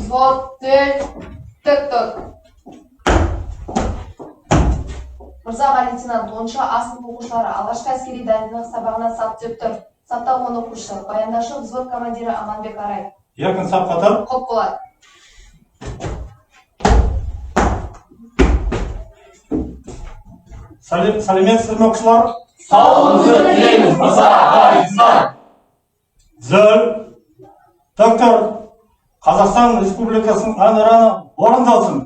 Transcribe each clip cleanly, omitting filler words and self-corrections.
взвод, тыл, тік тұр. Мырзаға лейтенант, онша асыл оқушылары алғашқы әскери дайындық сабағына сап түп тұр. Сапта 10 оқушы, баяндашы взвод командирі Аманбек Арай. Еркін сап қатар. Хоп болады. Сәлеметсіздер ме оқушылар? Сауыңызды тілейміз, мырза ағайындар. Зіл, доктор, Қазақстан Республикасының әнұраны орындалсын.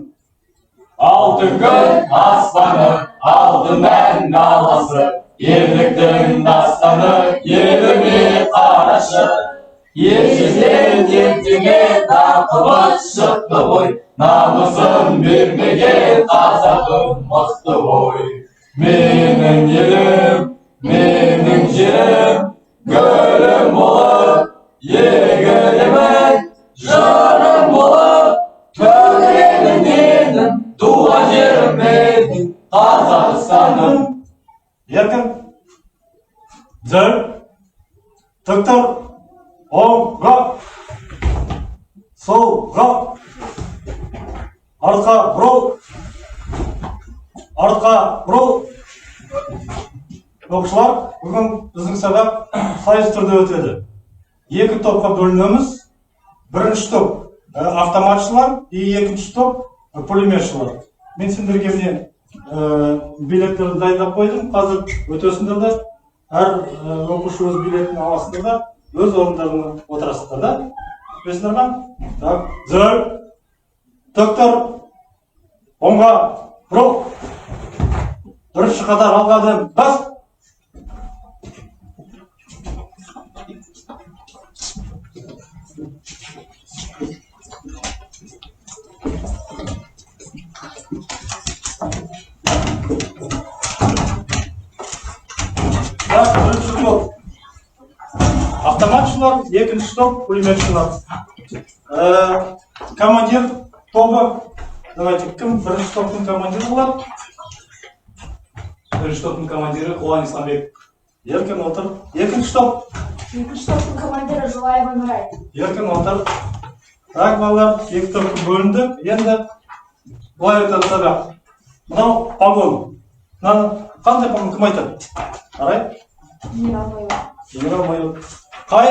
Алтын күн аспаны, алтын мән наласы, ерліктің дастаны, еліме қарашы. Елшізден ертеңге тартылып шықты ғой, намысын бермеген қазағым мықты ғой. Менің елім, менің жерім, гүлім болып, егілемін, жырым болып, төгемін едім, туған жерім менің, Қазақстаным. Еркін, зіл, доктор, оңға, солға, артқа бұрыл, артқа бұрыл. Оқушылар, бүгін біздің сабақ сайыс түрде өтеді. Екі топқа бөлінеміз. Бірінші топ автоматшылар, екінші топ пулеметшылар. Мен сендерге міне билеттерді дайындап қойдым. Қазір өтесіңдер де, әр оқушы өз билетін аласыңдар да, өз орындарына отырасыздар да. Білесіңдер ме? Так, зіл, доктор, оңға, бұрыл. Бірінші қатар алғады, бас. Бірінші топ автоматшылар, екінші топ пулеметшылар. Командир тобы, давайте, кім бірінші топтың командирі болады? Бірінші топтың командирі Құлан Исламбек. Еркін отыр. Екінші топ? Екінші топтың командирі Жолаева Нұрай. Еркін отыр. Так, балалар, екі топқа бөлінді. Енді былай өтеді сабақ. Мынау погон. Мынаны қандай погон, кім айтады? Арай? Генерал майор. Генерал майор. Қай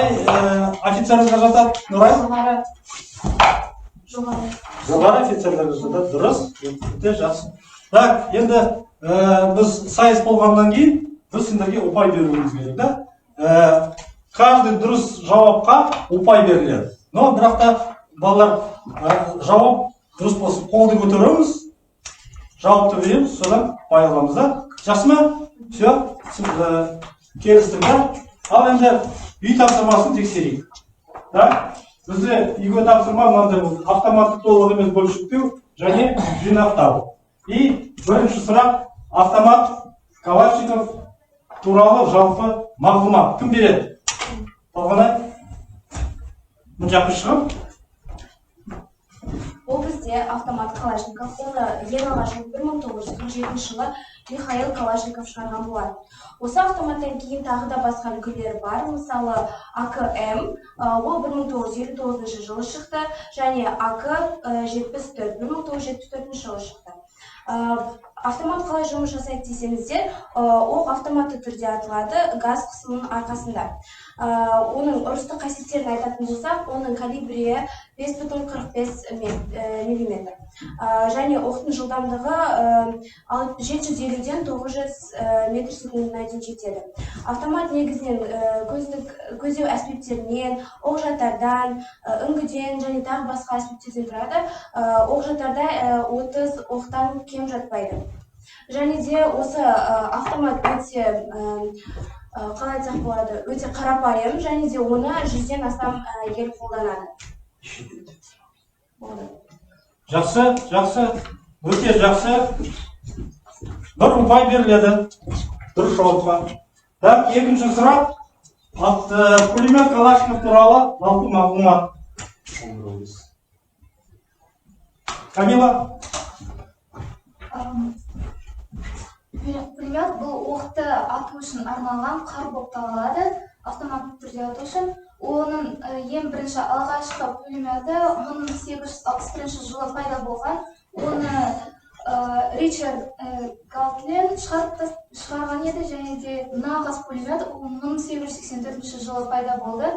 офицерлерге жатады, Нұрай? Жоғары. Жоғары офицерлерге жатады, дұрыс. Өте жақсы. Так, енді біз сайыс болғаннан кейін, біз сендерге ұпай беруіміз керек, да? Каждый дұрыс жауапқа ұпай беріледі. Но бірақ та балалар жауап дұрыс болсын, қолды көтереміз, жауапты береміз, содан ұпай аламыз, да? Жақсы ма? Все, келістік, да? Ал енді үй тапсырмасын тексерейік. Да? Бізде үйге тапсырма мынандай болды. Автоматты толық емес бөлшектеу және жинақтау. И бірінші сұрақ, автомат Калашников туралы жалпы мағлұмат кім береді? Толғанай? Мұн жақы шығып? Ол бізде автомат Калашников, оны ең алғаш 1947 жылы Михаил Калашников шығарған болатын. Осы автоматтан кейін тағы да басқа үлгілері бар. Мысалы, АКМ, ол 1959 жылы шықты, және АК-74 1974 жылы шықты. Автомат қалай жұмыс жасайды десеңіздер, оқ автоматты түрде атылады газ қысымының арқасында. Оның ұрыстық қасиеттерін айтатын болсақ, оның калибрі 5,45 мм. Және оқтың жылдамдығы 750-ден 900 метр секундына дейін жетеді. Автомат негізінен көздеу аспекттерінен, оқ-жатардан, үңгіден және тағы басқа аспекттерден тұрады. Оқ-жатарда 30 оқтан кем жатпайды. Және де осы автомат өте, қалай айтсақ болады, өте қарапайым, және де оны 100-ден астам ел қолданады. Жақсы, жақсы, өте жақсы. Бір ұпай беріледі, дұрыс жауапқа. Так, екінші сұрақ, пулемет Калашников туралы жалпы мағлұмат. Камила? Пулемет бұл оқты ату үшін арналған қар болып табылады. Автоматты түрде ату үшін Оның ең бірінші алғашқы пулеметі 1861 жылы пайда болған. Оны Ричард Галтлен шығарған еді, және де нағыз пулемет 1884 жылы пайда болды.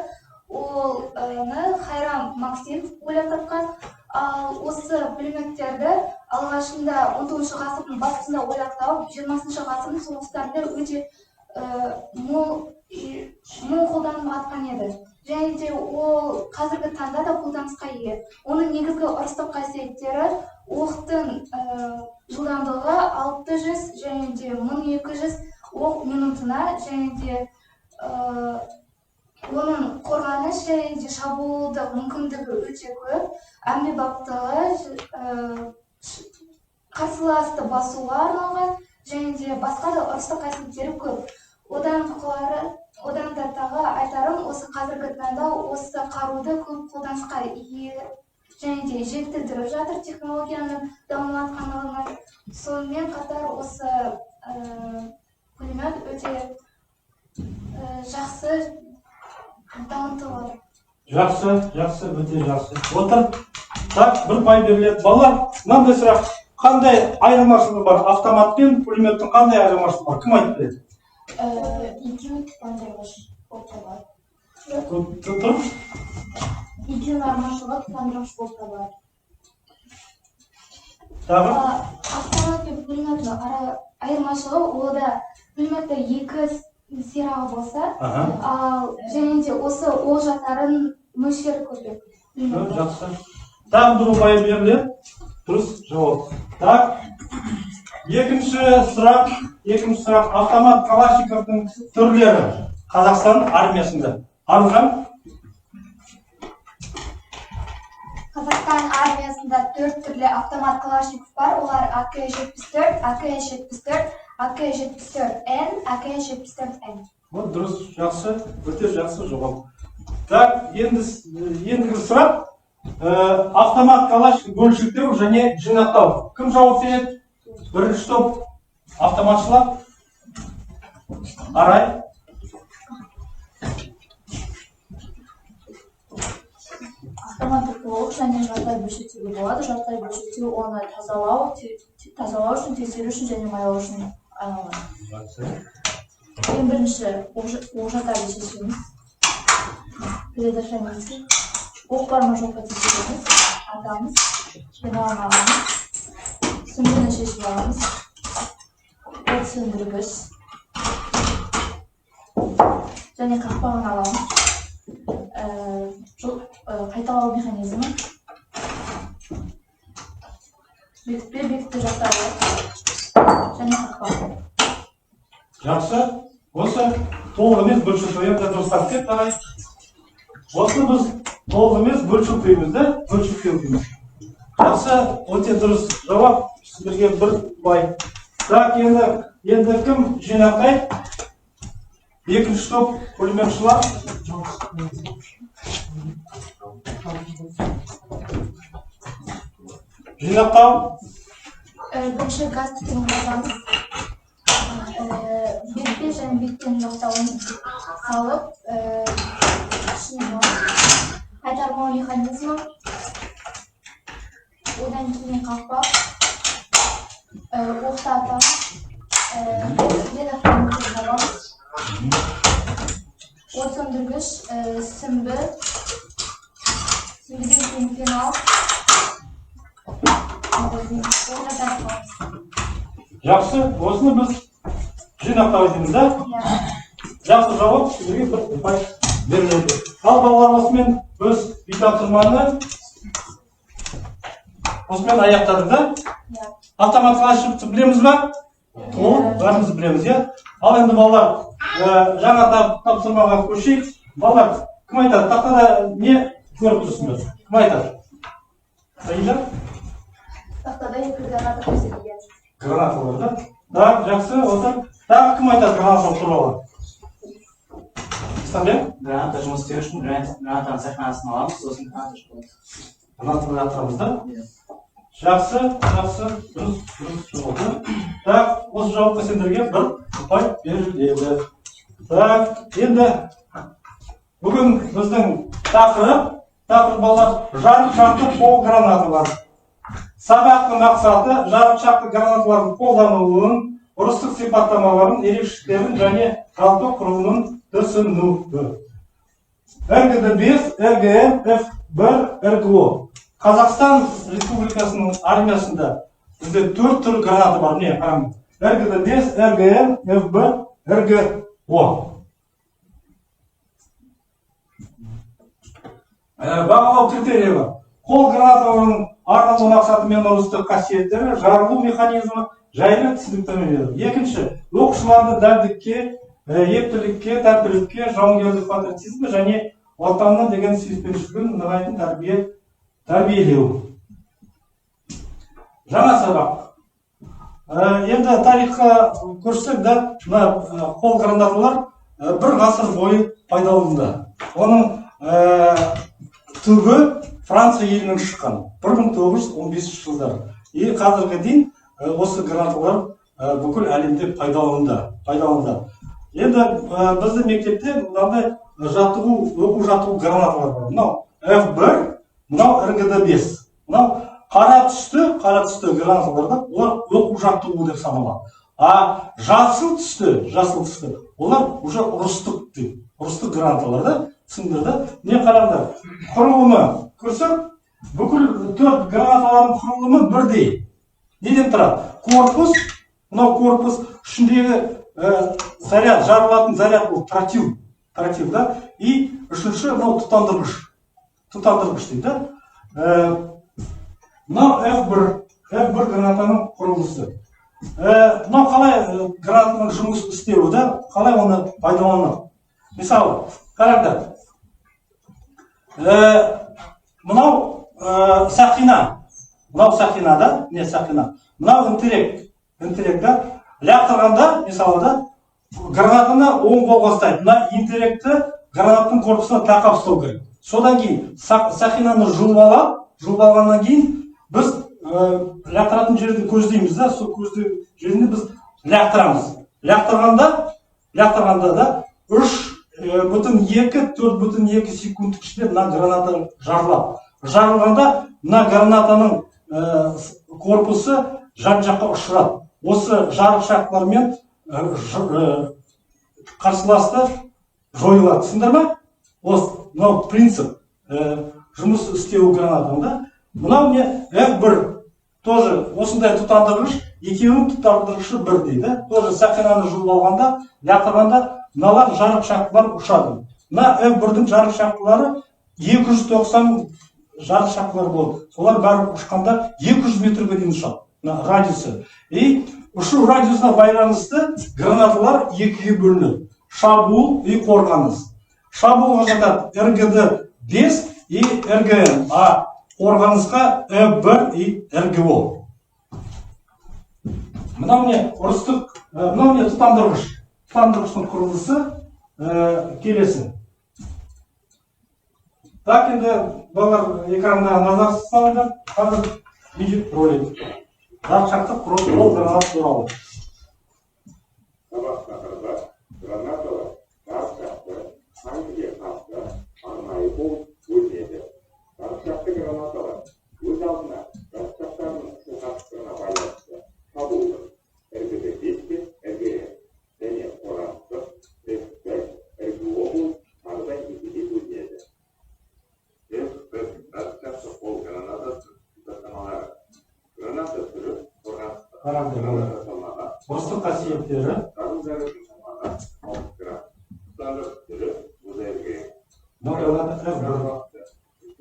Ол Хайрам Максимов ойлап тапқан. Ал осы пулеметтерді алғашында 19 ғасырдың басында ойлап тауып, 20 ғасырдың соғыстарында өте мол қолданымға атқан еді. Және де ол қазіргі таңда да қолданысқа ие. Оның негізгі ұрыстық қасиеттері оқтың жылдамдығы 600 және де 1200 оқ минутына, және де оның қорғаныс және де шабуылдық мүмкіндігі өте көп. Әмбебаптығы қарсыласты басуға арналған, және де басқа да ұрыстық қасиеттері көп. Одан да тағы айтарым, осы қазіргі таңда осы қаруды көп қолданысқа ие және де жетілдіріп жатыр технологияның дамыватқандығынан. Сонымен қатар осы пулемет өте жақсы дамытылады. Жақсы, өте жақсы. Отыр. Так, бір пай беріледі. Балалар, мынандай сұрақ. Қандай айырмашылығы бар? Автомат пен пулеметтің қандай айырмашылығы бар? Кім айтып береді? Екеуі тұтандырғыш болып табылады. Тұр. Екеуінің айырмашылығы тұтандырғыш болып табылады. Тағы? Автомат пен пулеметтің айырмашылығы, ода пулеметте екі сирағы болса, және де осы оқ жақтарын мөлшері көбірек. Жақсы. Тағы бір ұпай беріледі. Дұрыс жауап. Так. Екінші сұрақ. Автомат Калашниковтың түрлері Қазақстан армиясында. Аружан? Қазақстан армиясында 4 түрлі автомат Калашников бар. Олар АК-74, АК-74, АК-74Н, АК-74Н. Дұрыс, жақсы, өте жақсы жауап. Так, ендігі сұрақ. Автомат Калашников бөлшектеу және жинақтау. Кім жауап береді? Бірінші топ автоматшылар. Арай. Автоматтық толық және жартай бөлшектеуге болады. Жартай бөлшектеу оны тазалау үшін, тексеру үшін және майлау үшін айналады. Ең бірінші оқ-жаттарды шешеміз. Предохранитель. Оқ бар ма жоқ па тексереміз. Атамыз. Жинауын аламыз. Сүңгіні шешіп аламыз. От сөндіргіш. Және қақпағын аламыз. Қайталау механизмі. Бекітпе жақтауы. Және қақпақ. Жақсы. Осы толық емес бөлшектеу. Енді дұрыстап кет. Осы біз толық емес бөлшектеуімізді бөлшектеу дейміз. Жақсы, өте дұрыс жауап. Сіздерге бір бай. Так, енді кім жинақтайды? Екінші топ пулеметшілар. Жинақтау. Бірінші газ түтінін қосамыз. Бетпе және беттен жоқтауын салып, қайтармау механизмі. Одан кейін қақпақ, оқтата, предохранитель табамыз. От сөндіргіш, сүмбі, сүмбіден кейін фенал. Жақсы, осыны біз жинақтау дейміз, да? Жақсы жауап, сіздерге бір ұпай беріледі. Ал балалар, осымен біз үй тапсырманы осымен аяқтадық, да? Автомат Калашниковты білеміз ба? Толық, бәріміз білеміз, иә? Ал енді балалар, жаңа тапсырмаға көшейік. Балалар, кім айтады? Тақтада не көріп тұрсыңдар? Кім айтады? Саида? Тақтада екі граната көрсетілген. Гранаталар, да? Так, жақсы, отыр. Так, кім айтады гранаталар туралы? Стамбек? Граната жұмыс істеу үшін гранатаның сақинасын аламыз, сосын граната шығады. Гранатаны жатырамыз, да? Жақсы, дұрыс жауабы. Так, осы жауапқа сендерге бір ұпай беріледі. Так, енді Бүгін біздің тақырып балалар жарық шақты қол гранаталар. Сабақтың мақсаты жарық шақты гранаталардың қолданылуын, ұрыстық сипаттамаларын, ерекшеліктерін және жалпы құрылымын түсіну. РГД-5, РГМ, F1, РГО. Қазақстан Республикасының армиясында бізде 4 түр граната бар. Не, қараңыз. РГД-5, РГМ, F1, РГО. Бағалау критериі бар. Қол гранаталарының арналу мақсаты мен ұрыстық қасиеттері, жарылу механизмі, жайлы түсініктемелері. Екінші, оқушыларды дәлдікке, ептілікке, тәртіптілікке, жауынгерлік патриотизмі және отанына деген сүйіспеншілігін нығайтын тәрбиелеу. Жаңа сабақ. Енді тарихқа көрсек, қол гранаталар бір ғасыр бойы пайдаланылды. Оның түбі Франция елінен шыққан 1915 жылдары. Қазірге дейін осы гранаталар бүкіл әлемде пайдаланылды. Енді біздің мектепте мынандай оқу жаттығу гранаталар бар. Мынау F1, мынау РГД-5. Мынау қара түсті гранаталарда олар оқу жаттығу деп саналады. А жасыл түсті олар уже ұрыстық гранаталарда түсіндірді. Не қараңдар? Құрылымы көрсек, бүкіл 4 гранаталардың құрылымы бірдей. Неден тұрады? Корпус, мынау корпус, ішіндегі заряд, жарылатын заряд бұл тротил, да? И үшінші мынау тұтандырғыш дейді. Мынау F1 гранатаның құрылысы. Мынау қалай гранатаның жұмыс істеуі, да? Қалай оны пайдаланады? Мысалы, қараңдар. Мынау сақина, да? Не сақина? Мынау интерек, да? Лақтырғанда, мысалы, да? Гранатаны оң қолға ұстайды. Мына интеректі гранаттың корпусына тақап ұстау керек. Содан кейін сақинаны жұлып алғаннан кейін біз лақтыратын жерді көздейміз, да? Сол көздеу жерінде біз лақтырамыз. Лақтырғанда да 3,2-4,2 секунд ішінде мына граната жарылады. Жарылғанда мына гранатаның корпусы жан-жаққа ұшырады. Осы жарық шақтылармен қарсыласты жойылады. Түсіндір ме? Мынау принцип жұмыс істеу гранатында. Мынау не? F1 тоже осындай тұтандырғыш, екеуінің тұтандырғышы бір дейді. Тоже сақинаны жұлып алғанда, лақтырғанда мыналар жарық шақтылар ұшады. Мына F1-дің жарық шақтылары 290 жарық шақтылар болды. Солар бәрі ұшқанда 200 метрге дейін ұшады. Радиусы. И ұшу радиусына байланысты гранаталар екіге бөлінеді. Шабуыл и қорғаныс. Шабуылға жатады РГД-5 и РГМ, а қорғанысқа F1 и РГО. Мынау не? Мынау не? Тұтандырғыштың құрылысы келесі. Так, енді балалар экранда назар салыңдар. Қазір видеоролик. Жарық шақты қол гранат туралы. Сабақ тақырыбы гранаталар жарық шақты танкіге қарсы арнайы болып бөлінеді. Жарық шақты гранаталар өз алдына жарық шақтарының ұшу қаттығына байланысты шабуылды. РГД-5 пен РГМ және қорғаныстық F1, РГО болып тағы да екіге бөлінеді. F1 жарық шақты қол гранатасы сипаттамалары. Граната түрі қорғаныстық ұрыстық қасиеттері. қару-жарақтың салмағы 6 грамм. Тұтандырғыш түрі РГМ. Граната F1.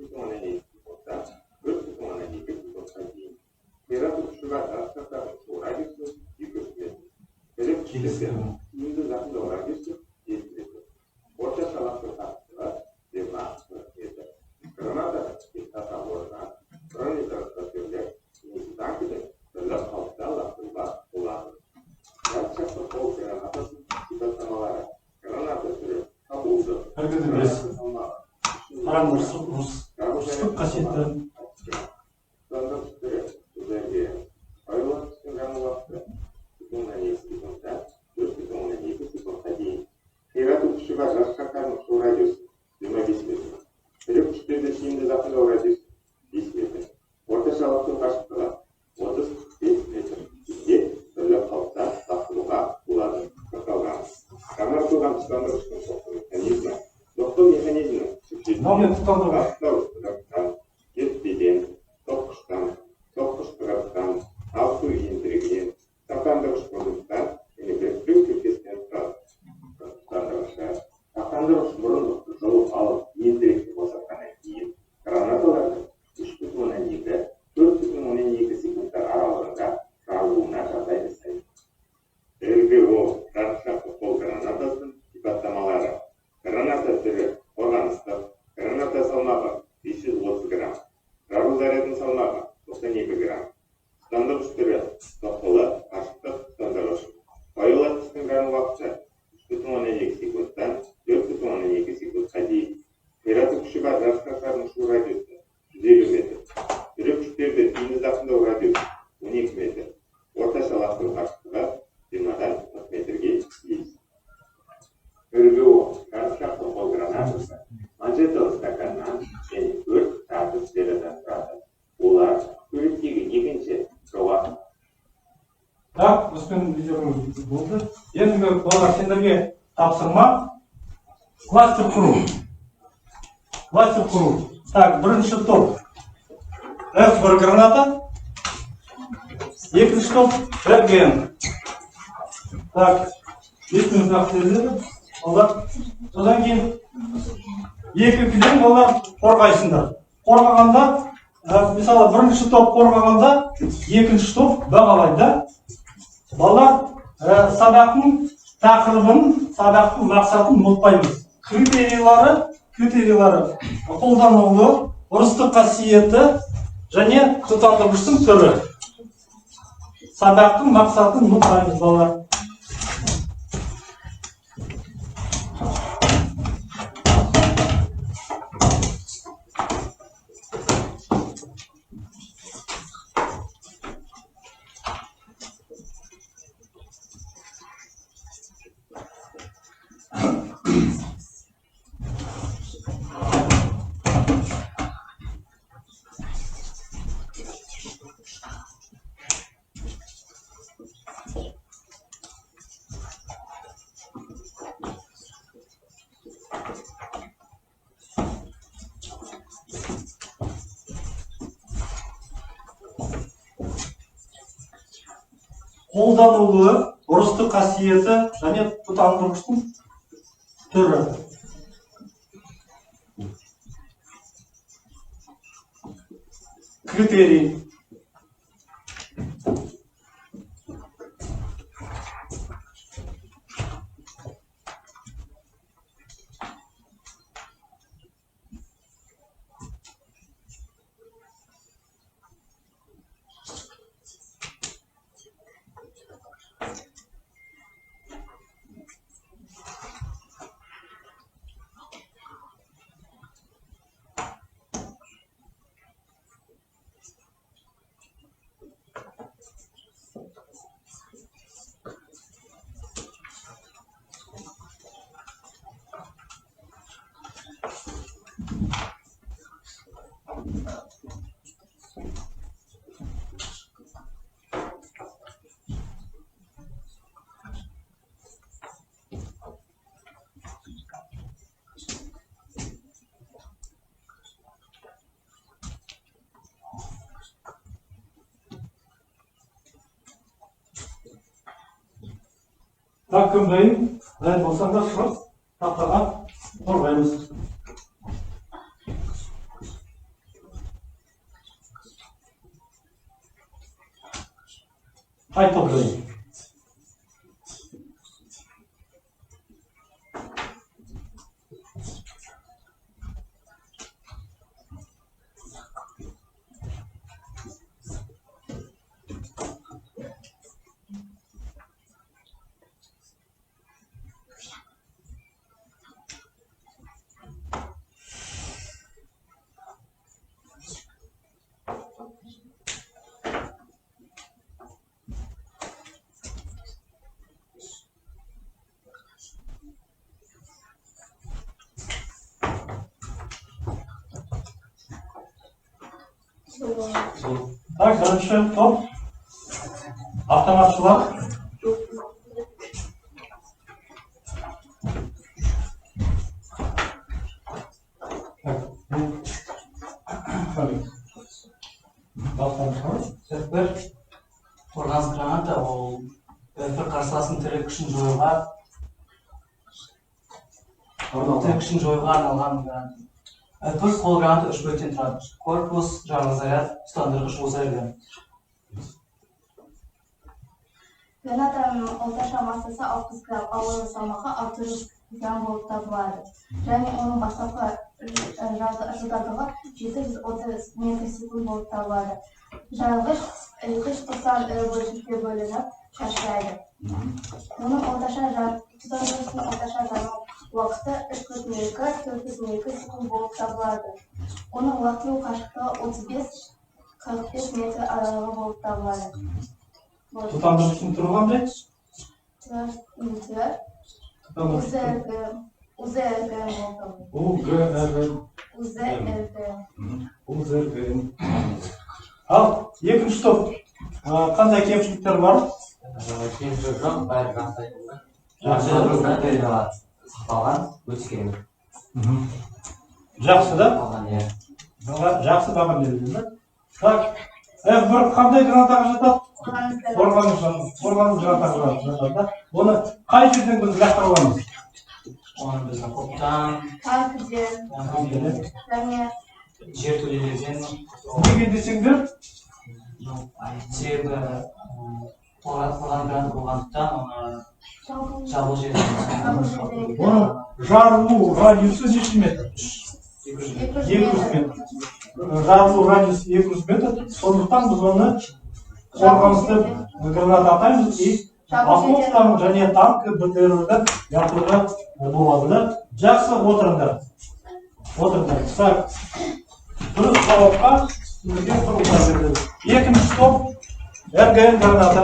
3,2 секундтан 4,2 секундқа дейін. Қирату ұшуға жарық шақтардың ұшу радиусы 200 метр. Керек күштерді тиімді зақымдау радиусы 7 метр. Орташа лақтыру қашықтығы 20 метр. Граната тастау орнына бронеталық саперлер немесе танкіде түрлі қалыпта лақтыруға болады. Жарық шақты қол гранатасын сипаттамалары. Граната түрі шабуылды. Ұрыстық қасиеттері. Тұтандырғыш түрі РГМ. Байланыс түскен жану уақыты 2,2 секундтан 4,2 секундқа дейін. Қирату күшіға жарық шақтардың ұшу радиусы Мұхаммед тұтандыру. Ақтау жетпеден, тоққыштан, тоққыш тығырықтан, алту ендірген, сақтандырғыш продукттан және біріктіру тіркесінен тұрады. Сақтандырғыш бұрын жұлып алып ендіректі босатқаннан кейін гранаталарды 3,2-4,2 секундтар аралығында жарылуына жағдай жасайды. РГО жарықшақты қол гранатасының сипаттамалары: граната түрі қорғаныстық, граната салмағы 530 грамм, жару зарядының салмағы 92 грамм, тұтандырғыш түрі тоқылы, қашықтық тұтандырғыш. Қойылатқыштың жану уақыты 3,2 секундтан 4,2 секундқа дейін. Қирату күші бар жарықшақтардың ұшу радиусы 150 метр. Жүрек күштерді тиімді зақымдау радиусы 12 метр. Орташа лақтыру қашықтығы 20-дан 40 метрге дейін. РГО жарықшақты қол гранатасы манжеталы стаканнан және 4 тартыс сферадан тұрады. Олар суреттегі екінші жауап. Так, осымен видеомыз болды. Енді балалар, сендерге тапсырма кластер құру. Кластер құру. Так, бірінші топ F1 граната, екінші топ РГН. Так, есіміз ақсерді. Содан кейін екі кезең балалар қорғайсыңдар. Қорғағанда, мысалы бірінші топ қорғағанда, екінші топ бағалайды. Балалар сабақтың тақырыбын, сабақтың мақсатын ұмытпаймыз. Критериялары қолданылуы, ұрыстық қасиеті және тұтандырғыштың түрі. Сабақтың мақсатын ұмытпаймыз балалар. Қолданылуы, ұрыстық қасиеті және тұтандырғыштың түрі. Критерий. Так, кім дайын? Дайын болсаңдар шығып, тақтаға қорғаймыз. Қай топ дайын? Так, бірінші топ автоматшылар. Так, бір қорғаныс граната ол бір қарсыластың тірек күшін жоюға арналған граната. Бір қол граната 3 бөліктен тұрады. Корпус, жарғы заряд, тұтандырғыш озардан. Гранатаның орташа массасы 60 грамм, ал оның салмағы 600 грамм болып табылады. Және оның бастапқы жылдамдығы 730 метр секунд болып табылады. Жарылғыш 90 бөлшекке бөлініп шашырайды. Оның тұтандырғыштың орташа жану уақыты 3,2-4,2 секунд болып табылады. Оның уақытылы қашықтығы 35-45 метр аралығы болып табылады. Тұтандырғыштың түрі қандай? УЗРГ. Ал екінші топ қандай кемшіліктер бар? Кемшілік жоқ, бәрі жақсы болды. Сақталған, өте керемет. Жақсы да? Жақсы баға берілген да? Так, бір қандай гранатаға жатады? Қорғаныс гранатаға жатады да? Оны қай жерден біз лақтыра аламыз? Оны біздің топтан, Танкіден және жер төлелерден, Неге десеңдер? себебі қорған гранат болғандықтан, оны жабыл жерден. Оның жарылу радиусы неше метр? 200 200 метр. Жарылу радиусы 200 метр. Сондықтан біз оны қорғанысты граната атаймыз и автоматтан және танк БТР-ден яқылға болады да. Жақсы, отырыңдар. Так, дұрыс жауапқа сіздерге тұрғызар береді. Екінші топ РГН граната.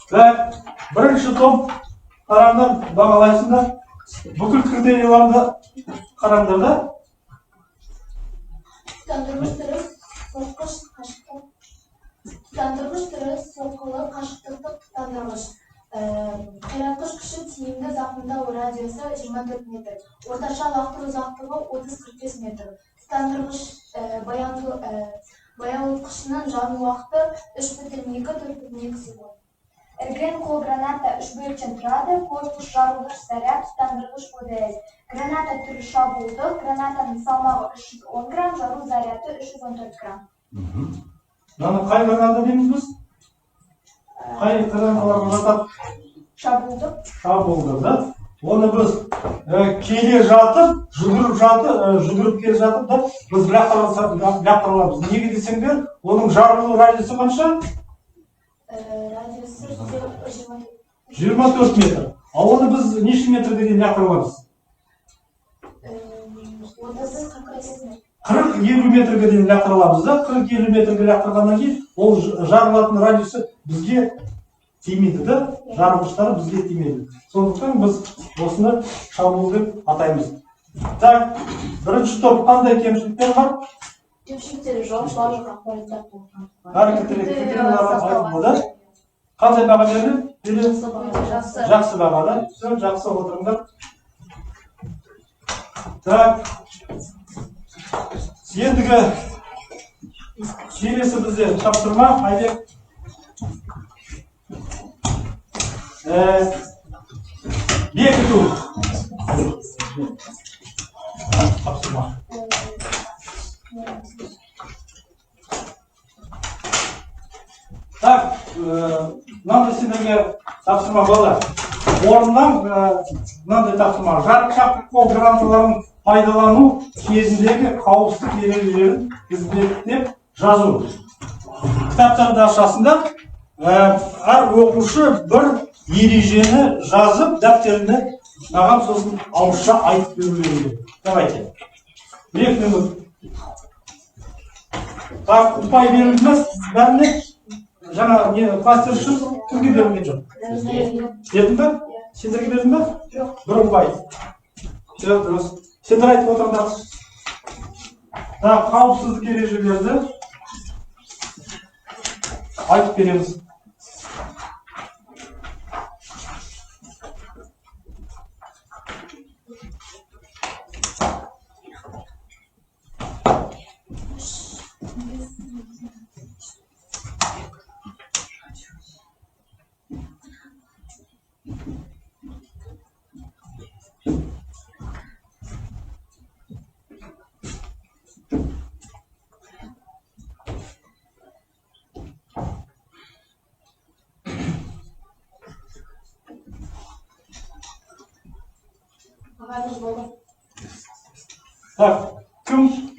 Так, бірінші топ қараңдар, бағалайсыңдар. Бүкіл критерияларды қараңдар да. Тұтандырғыш түрі соққылы қашықтықтық тұтандырғыш. Қиратқыш күші тиімді зақымдау радиусы 24 метр. Орташа лақтыру ұзақтығы 30-45 метр. Тұтандырғыш баяулатқышының жану уақыты 3,2-4,2 секунд. РГН қол граната 3 бөліктен тұрады. Корпус, жарылғыш заряд, тұтандырғыш ОДС. Граната түрі шабуылдық. Гранатаның салмағы 310 грамм, жару заряды 314 грамм. Мынаны қай граната дейміз біз? Қай гранаталарға жатады? Шабуылдық да? Оны біз келе жатып, жүгіріп келе жатып да біз лақтыра аламыз. Неге десеңдер, оның жарылу радиусы қанша? Радиусы 24 метр. Ал оны біз неше метрге дейін лақтыра аламыз? 40-50 метрге дейін лақтыра аламыз да. 40-50 метрге лақтырғаннан кейін ол жарылатын радиусы бізге тимейді да, жарылғыштары бізге тимейді. Сондықтан біз осыны шабуыл деп атаймыз. Так, бірінші топ қандай кемшіліктер бар? Кемшіліктері жоқ, барлығы ақпараттар болған. Әр критериялар айтылды да. Қандай баға берілді? Жақсы баға да. Все, жақсы отырыңдар. Так, ендігі келесі бізде тапсырма Айбек. Бекіту. Тапсырма. Так, мынандай сендерге тапсырма болды. Орыннан мынандай тапсырма. Жарықшақтық қол гранаталарын пайдалану кезіндегі қауіпсіздік ережелерін тізбектеп жазу. Кітаптарды ашасында әр оқушы бір ережені жазып, дәптеріне маған сосын ауызша айтып берулерінде. Давайте. 1 минут. Так, ұпай берілді ме? Бәріне? Жаңа кластер үшін кімге берілген жоқ? Бердің бе? Сендерге бердің бе? Жоқ. Бір ұпай. Все, дұрыс. Сендер айтып отырыңдар. Так, қауіпсіздік ережелерді айтып береміз. Қазір болды. Так, кім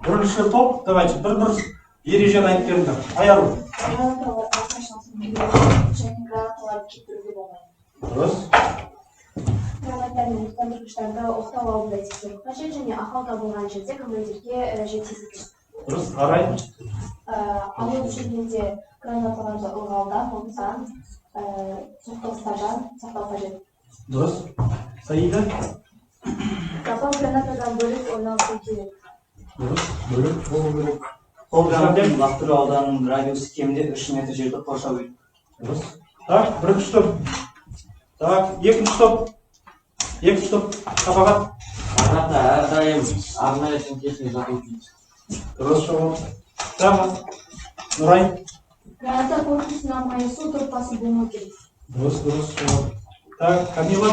бірінші топ? Давайте бір ережені айтып беріңдер. Айару. Гранаталар әрқашан және гранаталарды кетіруге болмайды. Дұрыс. Гранаттар мен тоқтандырғыштарды оқтау алдында тексеру қажет және ақау табылған жерде командирге жеткізу. Дұрыс. Арай. Алып жүргенде гранаталарды ылғалдан, оттан, соқтығыстардан сақтау қажет. Дұрыс. Саида. Запал гранатадан бөлек орналасу керек. Дұрыс. Бөлек болу керек. Қол гранатаны лақтыру ауданының радиусы кемінде 3 метр жерді қоршау керек. Дұрыс. Так, бірінші топ. Так, екінші топ. Екінші топ. Қабағат. Граната әрдайым арнайы төңкерісіне жатуы тиіс. Дұрыс жауап. Tamam. Нұрай. Граната корпусына майысу тұрпасы болмау керек. Дұрыс жауап. Так, Камила.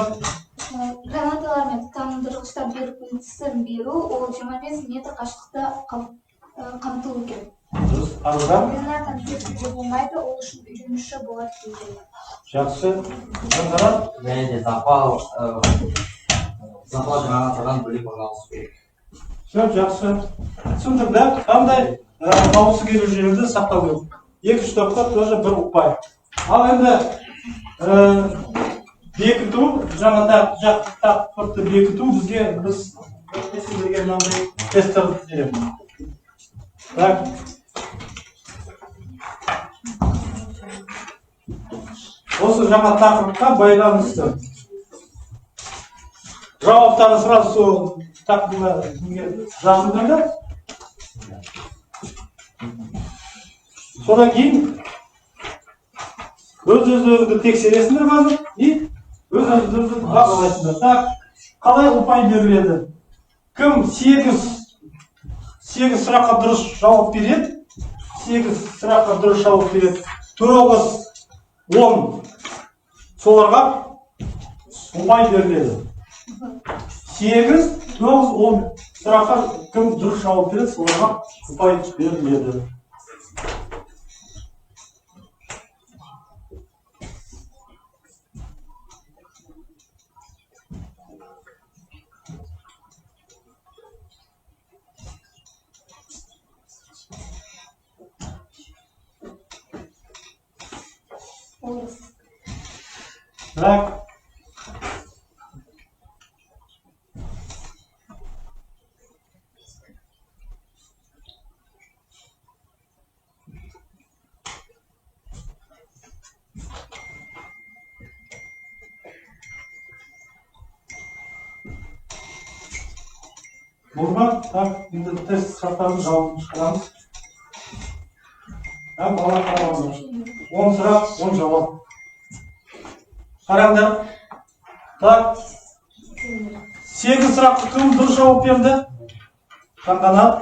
Гранаталар мен тұтандырғыштар беру пунктісін беру, ол 25 метр қашықтықта қамтылу керек. Дұрыс. Аружан. Гранатаны кетіруге болмайды, ол үшін үйренуші болады дейді. Жақсы. Жандарат. Және де запал гранатадан бөлек орналасу керек. Все, жақсы. Түсіндірді. Қандай қауіпсіз ережелерді сақтау керек. Екінші топқа тоже бір ұпай. Ал енді бекіту, жаңа тақырыпты бекіту бізге біз сіздерге мынандай тесттер беремін. Так. Осы жаңа тақырыпқа байланысты жауаптарын сразу сол тақырыбына жазыңдар. Содан кейін өз-өзіңді тексересіңдер қазір и өз-өзіңді бағалайсыңдар. Так, қалай ұпай беріледі? Кім 8 сұраққа дұрыс жауап береді? 8 сұраққа дұрыс жауап береді. 9-10 соларға ұпай беріледі. 8-9-10 сұраққа кім дұрыс жауап береді, соларға ұпай беріледі. Так. Болды? Так, енді тест сұрақтардың жауабын шығарамыз. Так, бала қараңыздар. 10 сұрақ, 10 жауап. Қараңдар. Так. 8 сұрақты кім дұрыс жауап берді? Қанғанат.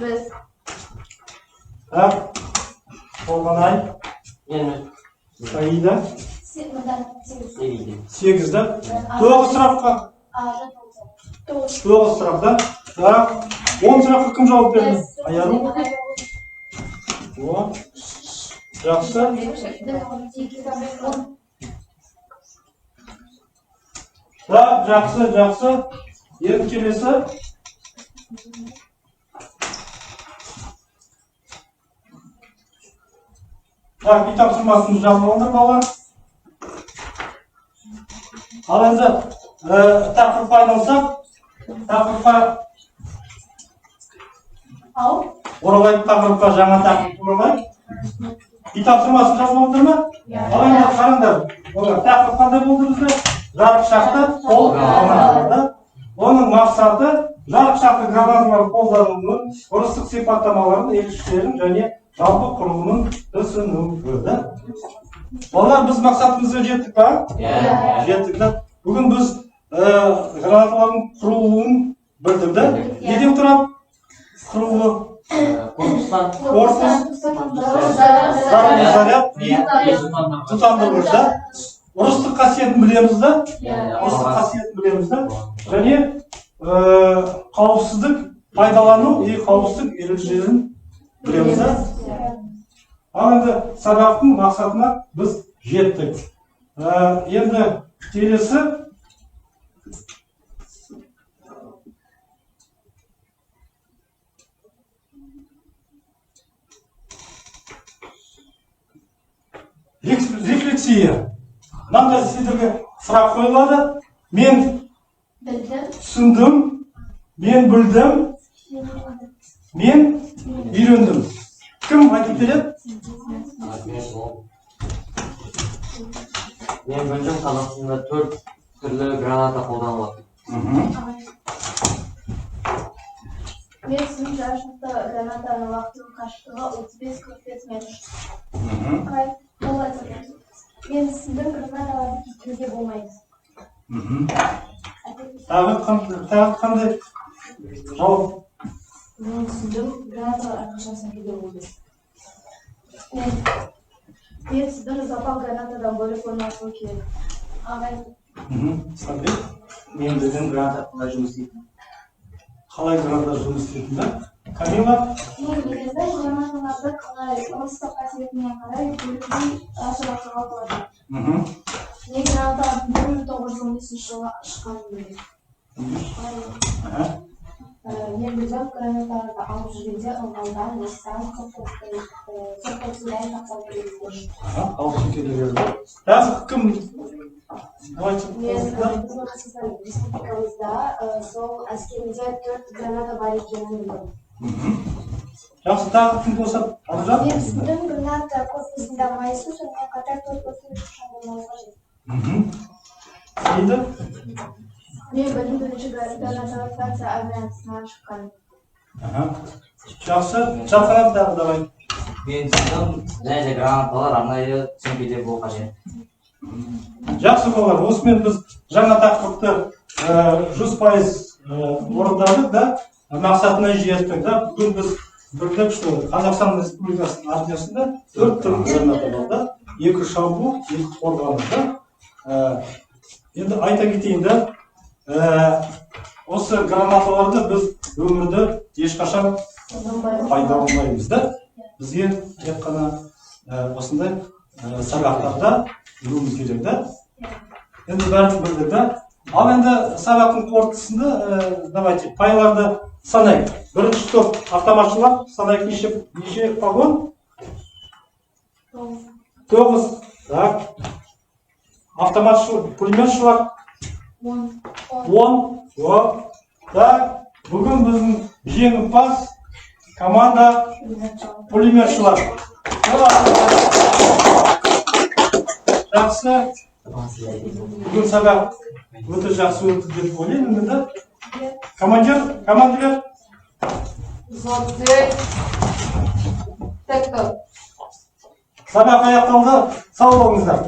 Біз. Так. Толғанай. Мен Саида. 8. 8-ді. 9 сұраққа. 9 сұрақта. Так. 10 сұраққа кім жауап берді? Аяру. О. Жақсы. Так, жақсы. Енді келесі. Так, үй тапсырмасын жазып алыңдар балалар. Ал енді тақырыпқа айналсақ, тақырыпқа оралайық, тақырыпқа жаңа тақырып оралайық. Үй тапсырмасын жазып алыңдар ма? Ал енді қараңдар, тақырып қандай болды бізде? Жарықшақты қол гранаталары. Оның мақсаты жарықшақты гранаталар қолданудың ұрыстық сипаттамаларын, ерекшеліктерін және жалпы құрылымын түсінуді. Балалар, біз мақсатымызға жеттік па? Жеттік. Бүгін біз гранаталардың құрылуын білдік. Неден тұрады? Құрылуы. Корпустан. Корпус. Заряд и тұтандырғыш. Ұрыстық қасиетін білеміз да? Ұрыстық қасиетін білеміз да? Және қауіпсіздік пайдалану и қауіпсіздік ережелерін білеміз да? Ал енді сабақтың мақсатына біз жеттік. Енді келесі лекция. Мынандай сіздерге сұрақ қойылады. Мен Білдім. түсіндім, мен білдім, мен үйрендім. Кім айтып береді? Мен білдім Қазақстанда 4 түрлі граната қолданылады. Мен түсіндім жаршықты гранатаның уақытының қашықтығы 35-45 метр. Мен түсіндім гранаталарды кетіруге болмайды. Тағы қандай жауап? Мен түсіндім гранаталар әрқашан кетуге болмайды. Мен түсіндім запал гранатадан бөлек орналасуы керек. Сәбит, Мен білдім граната қалай жұмыс істейтінін. қалай граната жұмыс істейтінді? Камила? Мен білдім гранаталарды қалай ұрыстық қасиетіне қарай бөлудің ажыратуға болады. Мен гранаталардың 1915 жылы шыққанын білдім. Мен білдім гранаталарды алып жүргенде ылғалдан, ыстан, сұрқылтыдан тапсал береді. Алып келеді. Тағы кім? Мен біздің республикамызда сол әскерінде 4 граната бар екенін білдім. Жақсы, тағы кім болса, Аружан? Мен түсіндім граната корпусында майысу, сонымен қатар 4 шабуылдауға қажет. Енді? Мен білдім бірінші гранаталар Франция армиясынан шыққан. Жақсы, Жарқанат тағы давай. Мен түсіндім, және де гранаталар арнайы сөмкеде болу қажет. Жақсы болар. Осымен біз жаңа тақырыпты 100% орындадық да, мақсатына жеттік да. Бүгін біз білдік, что Қазақстан Республикасының армиясында 4 түрлі граната бар да. 2 шабуыл, 2 қорғаныс да. Енді айта кетейін да, осы гранаталарды біз өмірді ешқашан пайдаланбаймыз да. Бізге тек қана осындай сабақтарда білуіміз керек да. Енді бәрін білдік да. Ал енді сабақтың қорытындысында давайте пайларды санайық. Бірінші топ автоматшылар санайық, неше погон? 9. Так. Автоматшылар, пулеметшылар 10. Так. Бүгін біздің жеңімпаз команда пулеметшылар. Жақсы. Бүгін сабақ өте жақсы өтті деп ойлаймын да. Командир. Сабақ аяқталды. Сау болыңыздар.